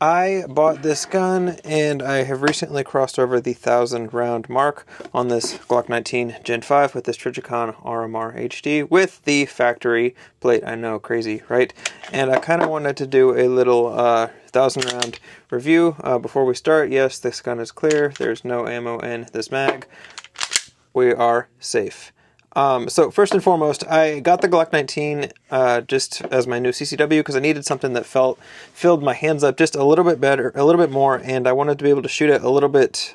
I bought this gun and I have recently crossed over the 1,000 round mark on this Glock 19 Gen 5 with this Trijicon RMR HD with the factory plate. I know, crazy, right? And I kind of wanted to do a little 1,000 round review before we start. Yes, this gun is clear. There's no ammo in this mag. We are safe. So first and foremost, I got the Glock 19 just as my new CCW because I needed something that filled my hands up just a little bit better, a little bit more, and I wanted to be able to shoot it a little bit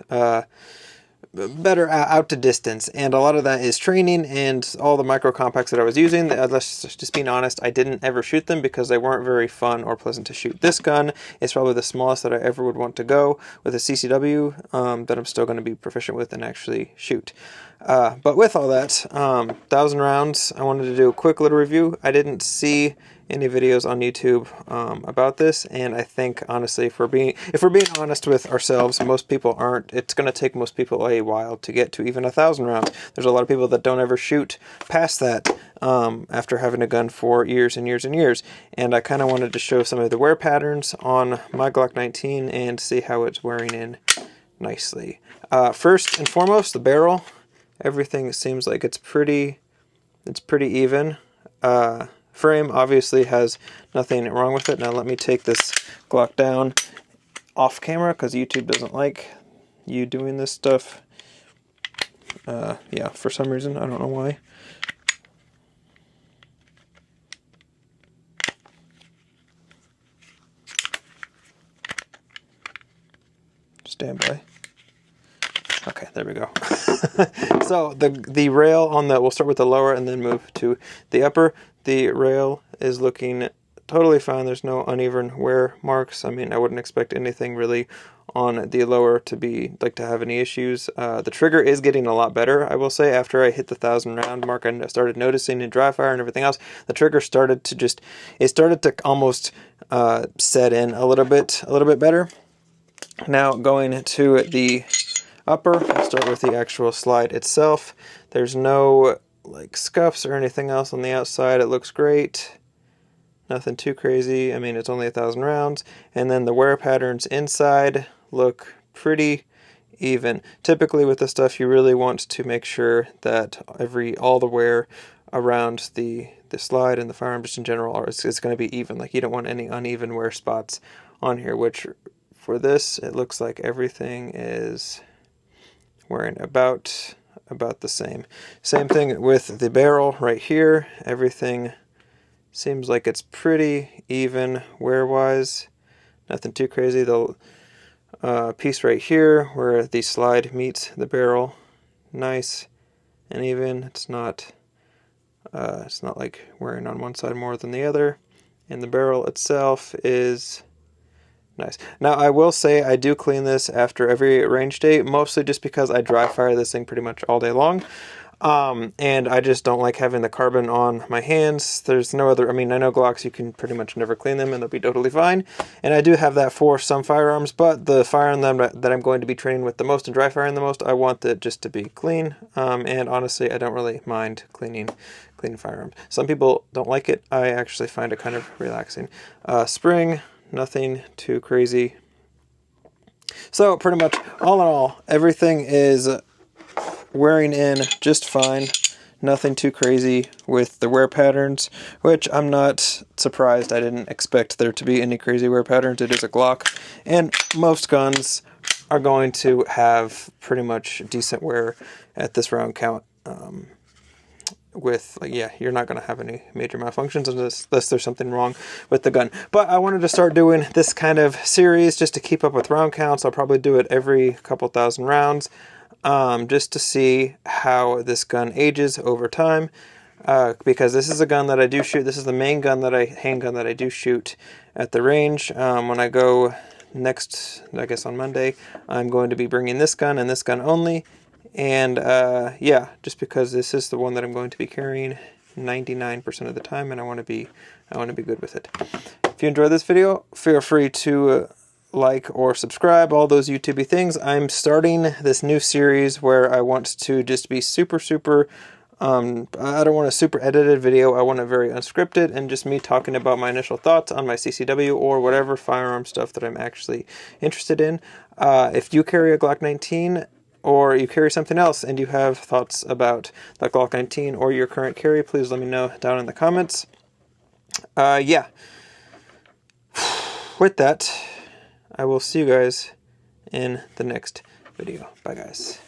better out to distance. And a lot of that is training and all the micro compacts that I was using. Let's just being honest, I didn't ever shoot them because they weren't very fun or pleasant to shoot. This gun is probably the smallest that I ever would want to go with a CCW that I'm still going to be proficient with and actually shoot. But with all that, 1,000 rounds, I wanted to do a quick little review. I didn't see any videos on YouTube about this, and I think honestly, if we're being honest with ourselves, most people aren't. It's going to take most people a while to get to even 1,000 rounds. There's a lot of people that don't ever shoot past that after having a gun for years and years and years. And I kind of wanted to show some of the wear patterns on my Glock 19 and see how it's wearing in nicely. First and foremost, the barrel. Everything seems like it's pretty even. Frame obviously has nothing wrong with it. Now let me take this Glock down off camera because YouTube doesn't like you doing this stuff. Yeah, for some reason, I don't know why. Stand by. Okay, there we go. So the rail on the, we'll start with the lower and then move to the upper. The rail is looking totally fine. There's no uneven wear marks. I mean, I wouldn't expect anything really on the lower to have any issues. The trigger is getting a lot better, I will say. After I hit the 1,000 round mark, I started noticing in dry fire and everything else, the trigger started to almost set in a little bit better. Now going to the upper, I'll start with the actual slide itself. There's no like scuffs or anything else on the outside. It looks great. Nothing too crazy. I mean, it's only 1,000 rounds. And then the wear patterns inside look pretty even. Typically with this stuff, you really want to make sure that all the wear around the slide and the firearm just in general is going to be even. Like, you don't want any uneven wear spots on here, which for this, it looks like everything is wearing about the same. Same thing with the barrel right here. Everything seems like it's pretty even wear-wise. Nothing too crazy. The piece right here where the slide meets the barrel, nice and even. It's not like wearing on one side more than the other. And the barrel itself is nice. Now, I will say I do clean this after every range day, mostly just because I dry fire this thing pretty much all day long. And I just don't like having the carbon on my hands. There's no other, I mean, I know Glocks, you can pretty much never clean them and they'll be totally fine. And I do have that for some firearms, but the firearm that I'm going to be training with the most and dry firing the most, I want it just to be clean. And honestly, I don't really mind cleaning firearms. Some people don't like it. I actually find it kind of relaxing. Spring, nothing too crazy. So pretty much all in all, everything is wearing in just fine. Nothing too crazy with the wear patterns, which I'm not surprised. I didn't expect there to be any crazy wear patterns. It is a Glock, and most guns are going to have pretty much decent wear at this round count. You're not going to have any major malfunctions unless there's something wrong with the gun. But I wanted to start doing this kind of series just to keep up with round counts. I'll probably do it every couple thousand rounds just to see how this gun ages over time. Because this is a gun that I do shoot. This is the main handgun that I do shoot at the range. When I go next, I guess on Monday, I'm going to be bringing this gun and this gun only. And yeah, just because this is the one that I'm going to be carrying 99% of the time, and I want to be good with it. If you enjoyed this video, feel free to like or subscribe, all those YouTubey things. I'm starting this new series where I want to just be super I don't want a super edited video. I want it very unscripted and just me talking about my initial thoughts on my CCW or whatever firearm stuff that I'm actually interested in. If you carry a Glock 19 or you carry something else and you have thoughts about the Glock 19 or your current carry, please let me know down in the comments. Yeah. With that, I will see you guys in the next video. Bye, guys.